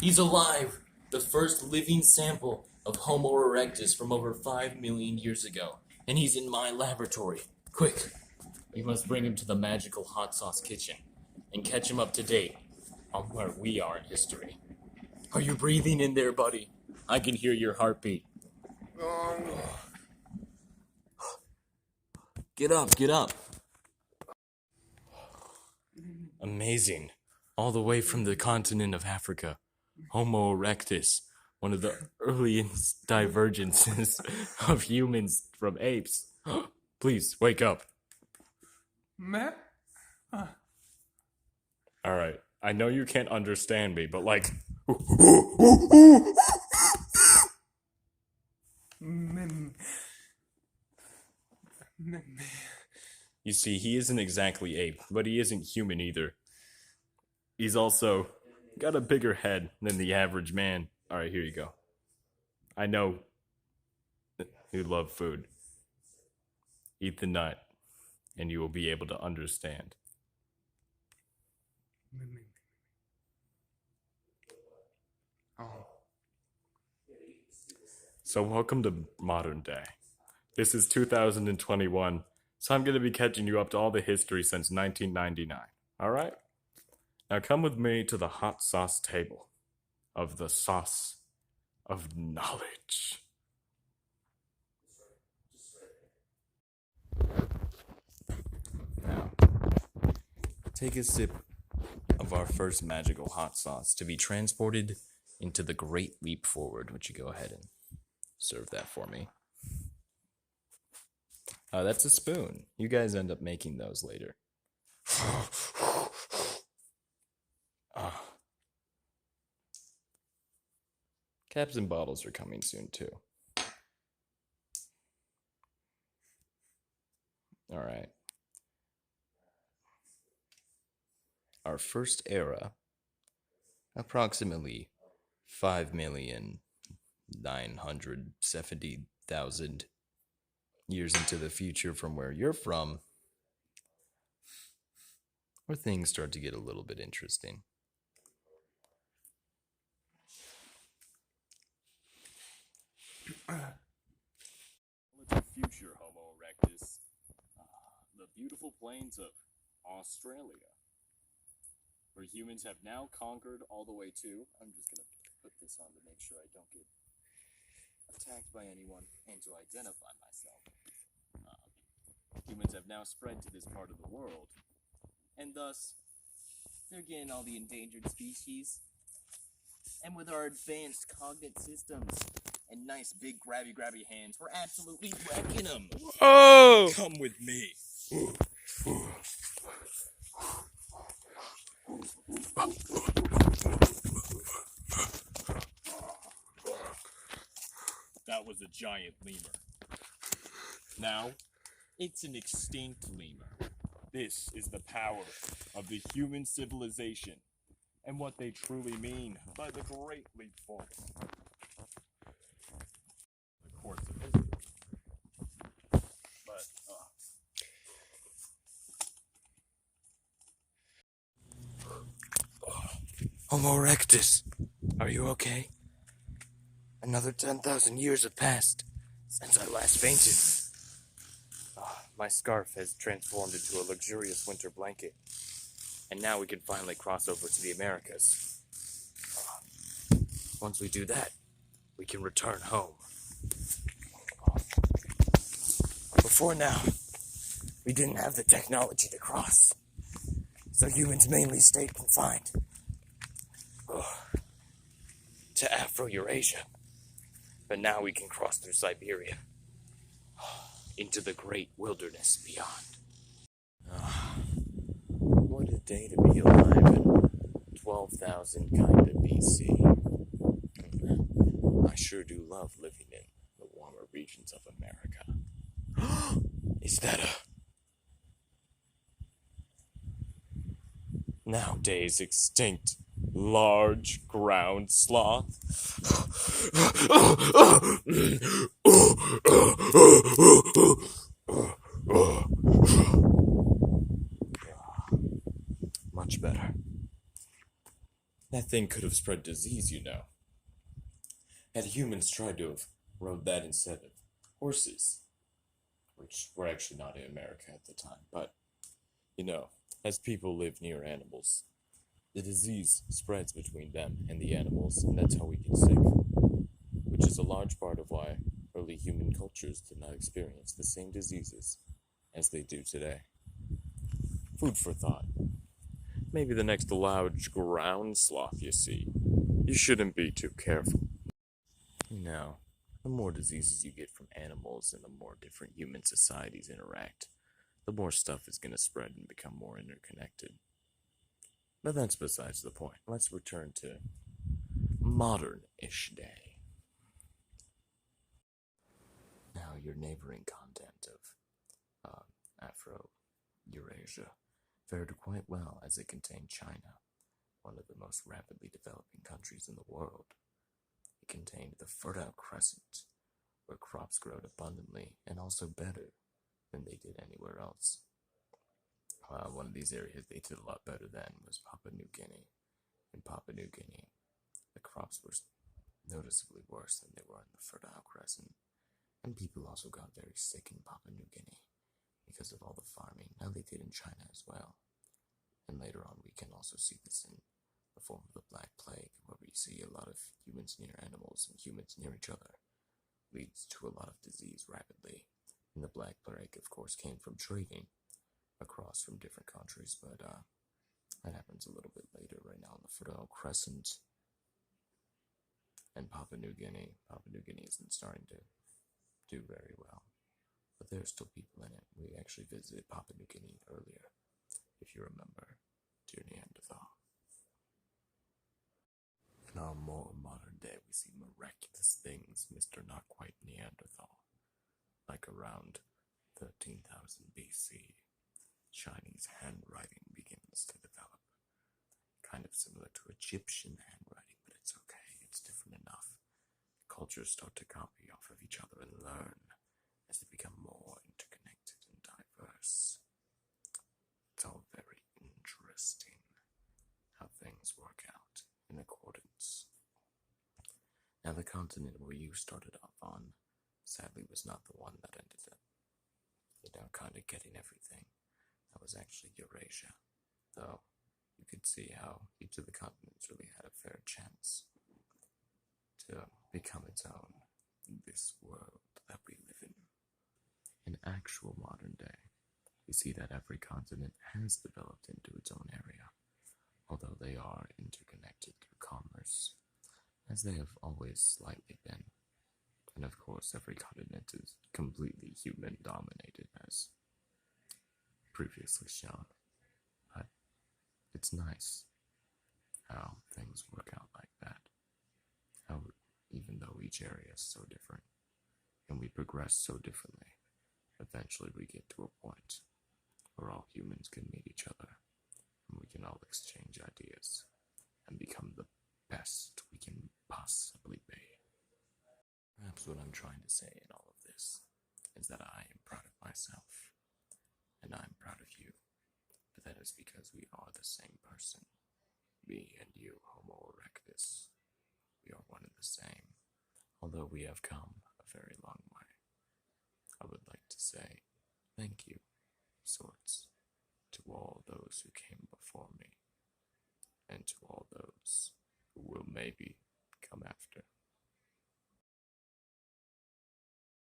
He's alive! The first living sample of Homo erectus from over 5 million years ago. And he's in my laboratory. Quick! You must bring him to the magical hot sauce kitchen and catch him up to date on where we are in history. Are you breathing in there, buddy? I can hear your heartbeat. Get up, get up. Amazing. All the way from the continent of Africa. Homo erectus, one of the earliest divergences of humans from apes. Please, wake up. Alright, I know you can't understand me, but like... You see, he isn't exactly ape, but he isn't human either. He's also got a bigger head than the average man. Alright, here you go. I know you love food. Eat the nut, and you will be able to understand. So welcome to modern day. This is 2021, so I'm going to be catching you up to all the history since 1999. Alright? Now come with me to the hot sauce table of the sauce of knowledge. Now, take a sip of our first magical hot sauce to be transported into the Great Leap Forward. Would you go ahead and serve that for me? That's a spoon. You guys end up making those later. Caps and bottles are coming soon too. Alright. Our first era, approximately 5,970,000 years into the future from where you're from, where things start to get a little bit interesting. The future, Homo erectus. The beautiful plains of Australia, where humans have now conquered all the way to... I'm just going to put this on to make sure I don't get attacked by anyone and to identify myself. Humans have now spread to this part of the world, and thus, they're getting all the endangered species. And with our advanced cognate systems and nice big grabby hands, we're absolutely wrecking them. Oh! Come with me. That was a giant lemur. Now, it's an extinct lemur. This is the power of the human civilization and what they truly mean by the Great Leap Forward. The course of history. But, Homo erectus, are you okay? Another 10,000 years have passed since I last fainted. My scarf has transformed into a luxurious winter blanket, and now we can finally cross over to the Americas. Once we do that, we can return home. Before now, we didn't have the technology to cross, so humans mainly stayed confined to Afro-Eurasia. But now we can cross through Siberia into the great wilderness beyond. What a day to be alive in 12,000 kinda BC. I sure do love living in the warmer regions of America. Is that a... nowadays extinct large ground sloth? Much better. That thing could have spread disease, you know. Had humans tried to have rode that instead of horses, which were actually not in America at the time, but, as people live near animals, the disease spreads between them and the animals, and that's how we get sick, which is a large part of why early human cultures did not experience the same diseases as they do today. Food for thought. Maybe the next large ground sloth you see, you shouldn't be too careful. The more diseases you get from animals and the more different human societies interact, the more stuff is going to spread and become more interconnected. But that's besides the point. Let's return to modern-ish day. Now, your neighboring continent of Afro-Eurasia fared quite well as it contained China, one of the most rapidly developing countries in the world. It contained the Fertile Crescent, where crops growed abundantly and also better than they did anywhere else. One of these areas they did a lot better than was Papua New Guinea. In Papua New Guinea, the crops were noticeably worse than they were in the Fertile Crescent, and people also got very sick in Papua New Guinea because of all the farming. Now they did in China as well. And later on, we can also see this in the form of the Black Plague, where we see a lot of humans near animals and humans near each other. Leads to a lot of disease rapidly. And the Black Plague, of course, came from trading across from different countries, but that happens a little bit later. Right now, in the Fertile Crescent and Papua New Guinea. Papua New Guinea isn't starting to do very well, but there are still people in it. We actually visited Papua New Guinea earlier, if you remember, dear Neanderthal. In our more modern day, we see miraculous things, Mr. Not Quite Neanderthal. Like around 13,000 BC, Chinese handwriting begins to develop. Kind of similar to Egyptian handwriting, but it's okay, it's different enough. Cultures start to copy off of each other and learn as they become more interconnected and diverse. It's all very interesting how things work out in accordance. Now, the continent where you started off on, sadly, was not the one that ended up, kind of getting everything. That was actually Eurasia, though you could see how each of the continents really had a fair chance to become its own in this world that we live in. In actual modern day, we see that every continent has developed into its own area, although they are interconnected through commerce, as they have always slightly been. And of course, every continent is completely human-dominated, as previously shown. But it's nice how things work out like that. How, even though each area is so different, and we progress so differently, eventually we get to a point where all humans can meet each other, and we can all exchange ideas, and become the best we can possibly be. Perhaps what I'm trying to say in all of this is that I am proud of myself, and I'm proud of you, but that is because we are the same person. Me and you, Homo erectus, we are one and the same, although we have come a very long way. I would like to say thank you, sorts, to all those who came before me, and to all those who will maybe come after.